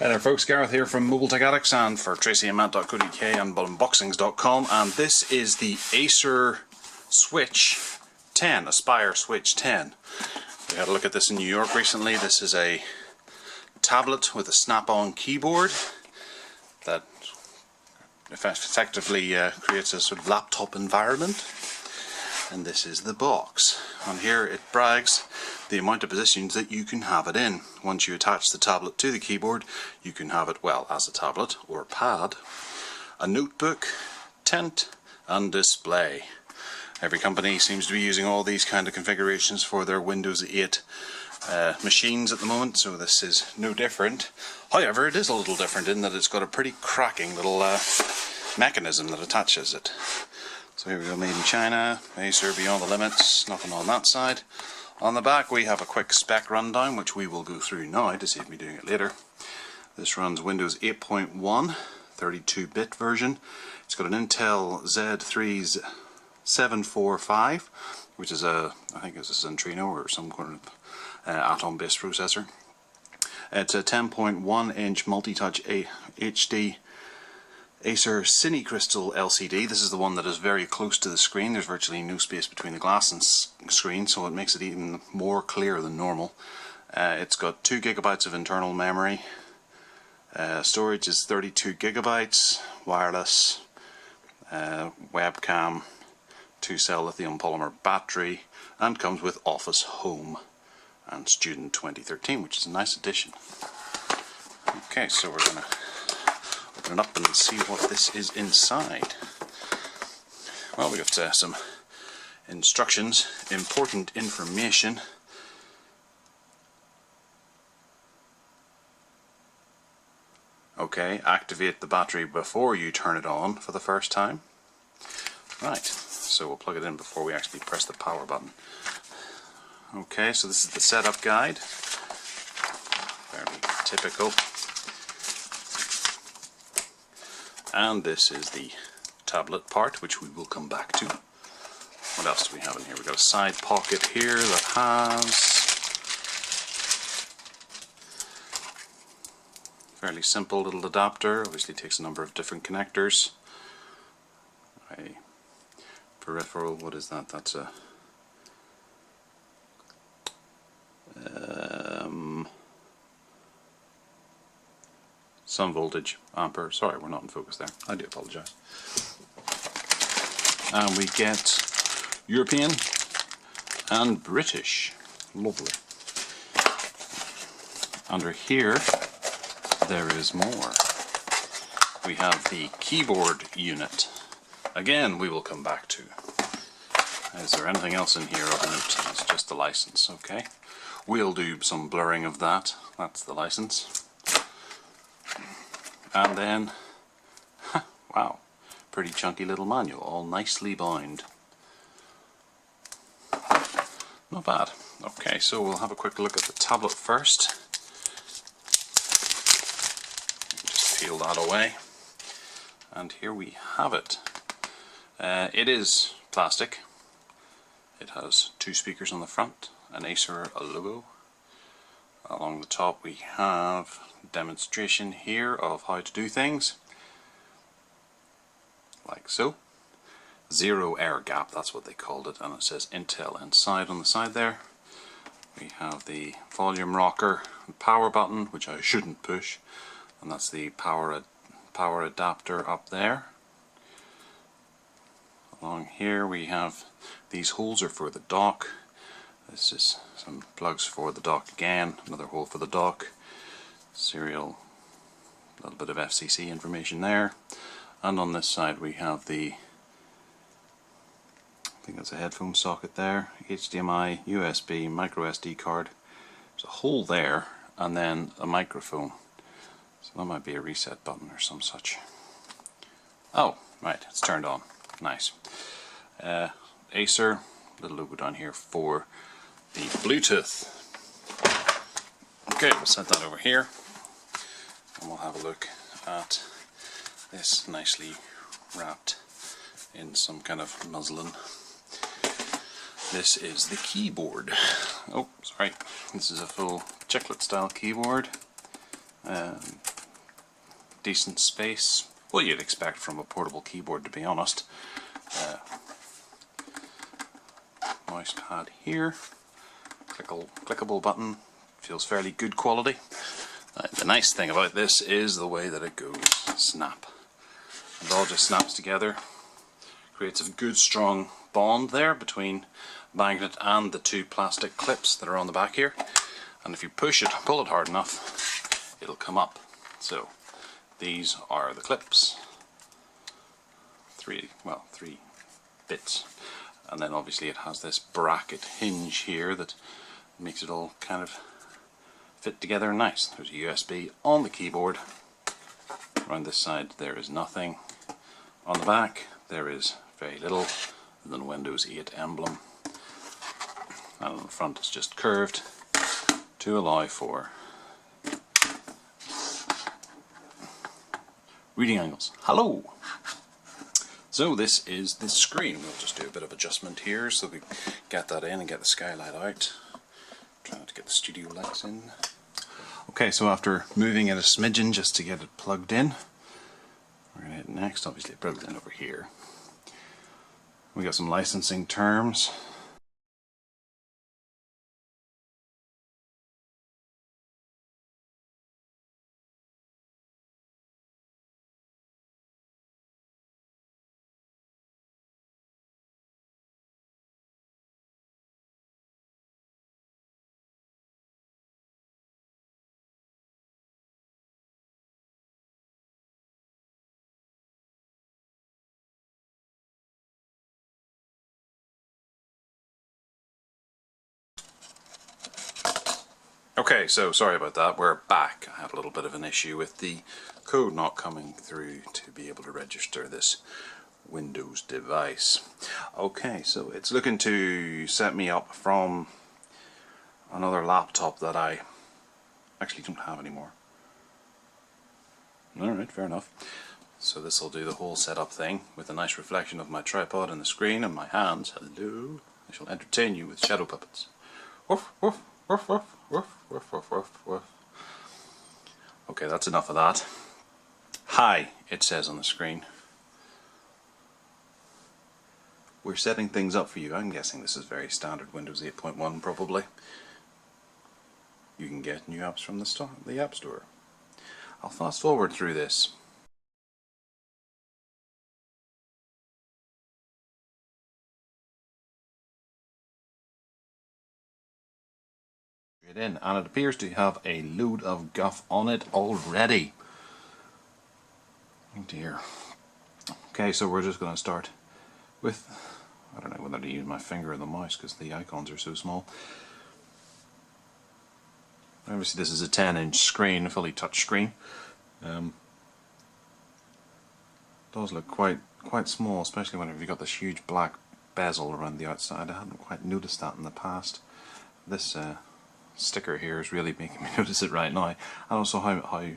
Hey there folks, Gareth here from Mobile Tech Addicts and for tracyandmatt.co.uk and unboxings.com, and this is the Acer Switch 10, Aspire Switch 10. We had a look at this in New York recently. This is a tablet with a snap-on keyboard that effectively creates a sort of laptop environment. And this is the box. On here it brags the amount of positions that you can have it in. Once you attach the tablet to the keyboard, you can have it, well, as a tablet or pad, a notebook, tent and display. Every company seems to be using all these kind of configurations for their Windows 8 machines at the moment, so this is no different. However, it is a little different in that it's got a pretty cracking little mechanism that attaches it. So here we go, made in China, Acer, beyond the limits, nothing on that side. On the back we have a quick spec rundown, which we will go through now to save me doing it later. This runs Windows 8.1, 32-bit version. It's got an Intel Z3 745, which is I think it's a Centrino or some kind of Atom-based processor. It's a 10.1-inch multi-touch HD Acer Cine Crystal LCD. This is the one that is very close to the screen. There's virtually no space between the glass and screen, so it makes it even more clear than normal. It's got 2 GB of internal memory. Storage is 32 GB, wireless, webcam, 2-cell lithium polymer battery, and comes with Office Home and Student 2013, which is a nice addition. Okay, so we're going to open it up and see what this is inside. Well, we got some instructions, important information. Okay, activate the battery before you turn it on for the first time. Right, so we'll plug it in before we actually press the power button. Okay, so this is the setup guide. Very typical. And this is the tablet part, which we will come back to. What else do we have in here? We've got a side pocket here that has fairly simple little adapter. Obviously takes a number of different connectors. A peripheral, what is that? That's a some voltage, ampere. Sorry, we're not in focus there. I do apologise. And we get European and British. Lovely. Under here, there is more. We have the keyboard unit. Again, we will come back to. Is there anything else in here of note? It's just the license, okay. We'll do some blurring of that. That's the license. And then, wow, pretty chunky little manual, all nicely bound. Not bad. Okay, so we'll have a quick look at the tablet first. Just peel that away. And here we have it. It is plastic. It has 2 speakers on the front, an Acer logo. Along the top we have demonstration here of how to do things, like so. 0 air gap, that's what they called it, and it says Intel inside on the side there. We have the volume rocker and power button, which I shouldn't push, and that's the power adapter up there. Along here we have these holes are for the dock. This is some plugs for the dock again, another hole for the dock, serial, a little bit of FCC information there, and on this side we have the, I think that's a headphone socket there, HDMI, USB, micro SD card, there's a hole there, and then a microphone, so that might be a reset button or some such. Oh, right, it's turned on, nice. Acer, little logo down here for the Bluetooth. Okay, we'll set that over here and we'll have a look at this nicely wrapped in some kind of muslin. This is the keyboard. Oh, sorry, this is a full chiclet style keyboard. decent space. What you'd expect from a portable keyboard, to be honest. Mouse pad here, clickable button, feels fairly good quality. The nice thing about this is the way that it goes, snap. It all just snaps together, creates a good strong bond there between the magnet and the two plastic clips that are on the back here. And if you pull it hard enough, it'll come up. So these are the clips, three bits, and then obviously it has this bracket hinge here that makes it all kind of fit together nice. There's a USB on the keyboard. Around this side there is nothing. On the back there is very little, and then Windows 8 emblem, and on the front it's just curved to allow for reading angles. Hello! So this is the screen. We'll just do a bit of adjustment here so we get that in and get the skylight out. Try not to get the studio lights in. Okay, so after moving it a smidgen just to get it plugged in, we're going to hit next. Obviously it plugs in over here. We got some licensing terms. Okay, so sorry about that, we're back. I had a little bit of an issue with the code not coming through to be able to register this Windows device. Okay, so it's looking to set me up from another laptop that I actually don't have anymore. Alright, fair enough. So this will do the whole setup thing with a nice reflection of my tripod and the screen and my hands. Hello, I shall entertain you with shadow puppets. Woof, woof, woof, woof. Woof, woof, woof, woof, woof. Okay, that's enough of that. Hi, it says on the screen. We're setting things up for you. I'm guessing this is very standard Windows 8.1 probably. You can get new apps from the App Store. I'll fast forward through this. In, and it appears to have a load of guff on it already. Oh dear. Okay, so we're just going to start with, I don't know whether to use my finger or the mouse because the icons are so small. Obviously this is a 10-inch screen, a fully touch screen. Does look quite small, especially whenever you've got this huge black bezel around the outside. I hadn't quite noticed that in the past. This sticker here is really making me notice it right now, and also how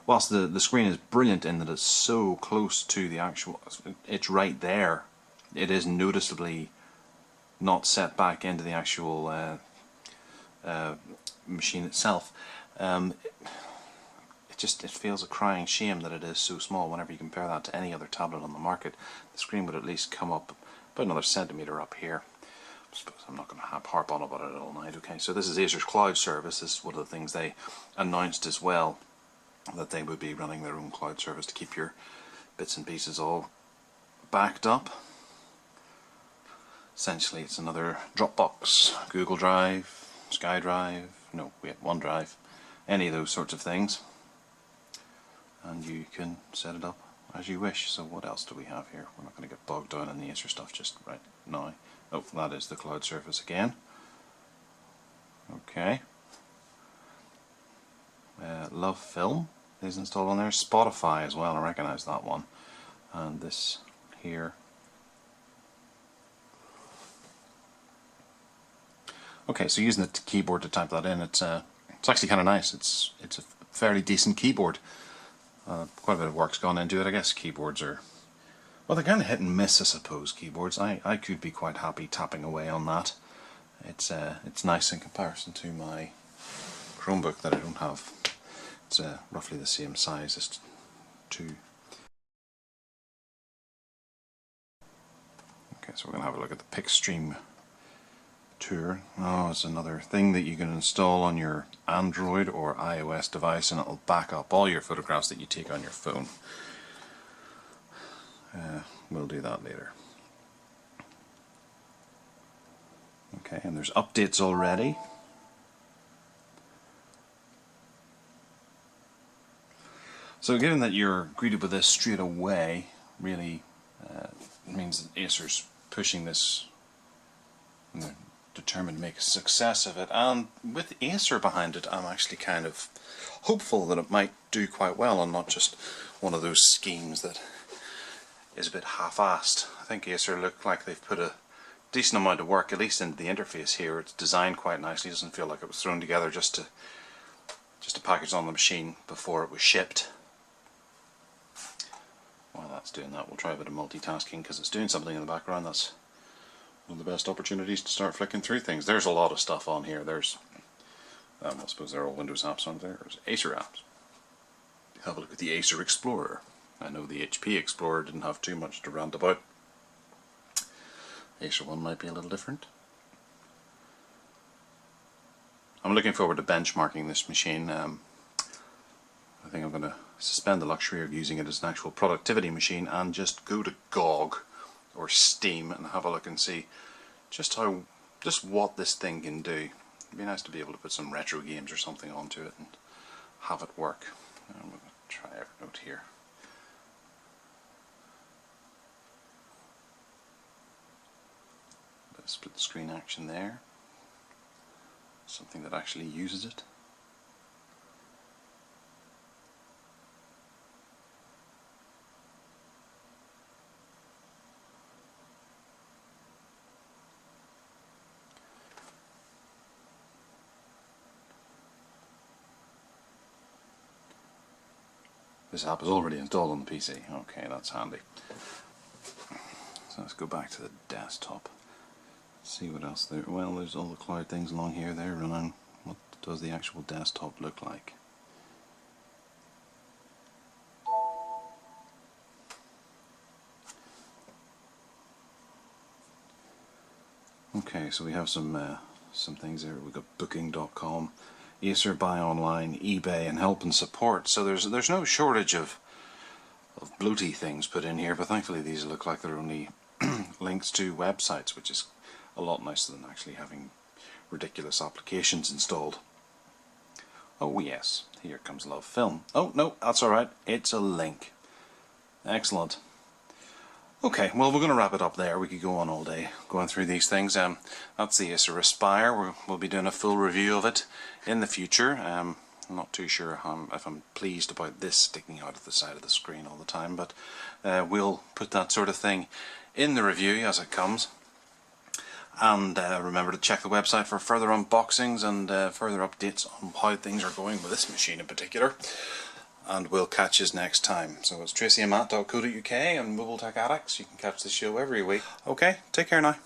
whilst the screen is brilliant in that it's so close to the actual, it's right there, it is noticeably not set back into the actual machine itself. It feels a crying shame that it is so small. Whenever you compare that to any other tablet on the market, the screen would at least come up about another centimetre up here. I suppose I'm not going to harp on about it all night. Okay, so this is Acer's cloud service. This is one of the things they announced as well, that they would be running their own cloud service to keep your bits and pieces all backed up. Essentially it's another Dropbox, Google Drive, SkyDrive, no, we have OneDrive, any of those sorts of things, and you can set it up as you wish. So what else do we have here? We're not going to get bogged down in the Acer stuff just right now. Oh, that is the cloud service again. Okay. Love Film is installed on there. Spotify as well, I recognise that one. And this here. Okay, so using the keyboard to type that in, it's actually kind of nice. It's a fairly decent keyboard. Quite a bit of work's gone into it. I guess keyboards are, well, they're kind of hit and miss, I suppose, keyboards. I could be quite happy tapping away on that. It's nice in comparison to my Chromebook that I don't have. It's roughly the same size as 2. Okay, so we're going to have a look at the Pickstream Tour. Oh, it's another thing that you can install on your Android or iOS device, and it'll back up all your photographs that you take on your phone. We'll do that later. Okay, and there's updates already. So given that you're greeted with this straight away, really means that Acer's pushing this, and they're determined to make a success of it. And with Acer behind it, I'm actually kind of hopeful that it might do quite well and not just one of those schemes that is a bit half-assed. I think Acer look like they've put a decent amount of work, at least into the interface here. It's designed quite nicely. It doesn't feel like it was thrown together just to package on the machine before it was shipped. While that's doing that, we'll try a bit of multitasking because it's doing something in the background. That's one of the best opportunities to start flicking through things. There's a lot of stuff on here. There's, I suppose there are all Windows apps on there. There's Acer apps. Have a look at the Acer Explorer. I know the HP Explorer didn't have too much to rant about. Acer one might be a little different. I'm looking forward to benchmarking this machine. I think I'm going to suspend the luxury of using it as an actual productivity machine and just go to GOG or Steam and have a look and see just what this thing can do. It'd be nice to be able to put some retro games or something onto it and have it work. I'm going to try Evernote here. Bit of split screen action there. Something that actually uses it. This app is already installed on the PC. Okay, that's handy. So let's go back to the desktop. See what else there. Well, there's all the cloud things along here. They're running. What does the actual desktop look like? Okay, so we have some things there. We've got booking.com, Acer Buy Online, eBay, and help and support. So there's no shortage of bloaty things put in here, but thankfully these look like they're only links to websites, which is a lot nicer than actually having ridiculous applications installed. Oh yes, here comes Love Film. Oh no, that's alright, it's a link. Excellent. Okay, well, we're going to wrap it up there. We could go on all day going through these things. That's the Acer Aspire. We'll be doing a full review of it in the future. I'm not too sure if I'm pleased about this sticking out of the side of the screen all the time, but we'll put that sort of thing in the review as it comes. And remember to check the website for further unboxings and further updates on how things are going with this machine in particular. And we'll catch you next time. So it's tracyandmatt.co.uk and Mobile Tech Addicts. You can catch the show every week. Okay, take care now.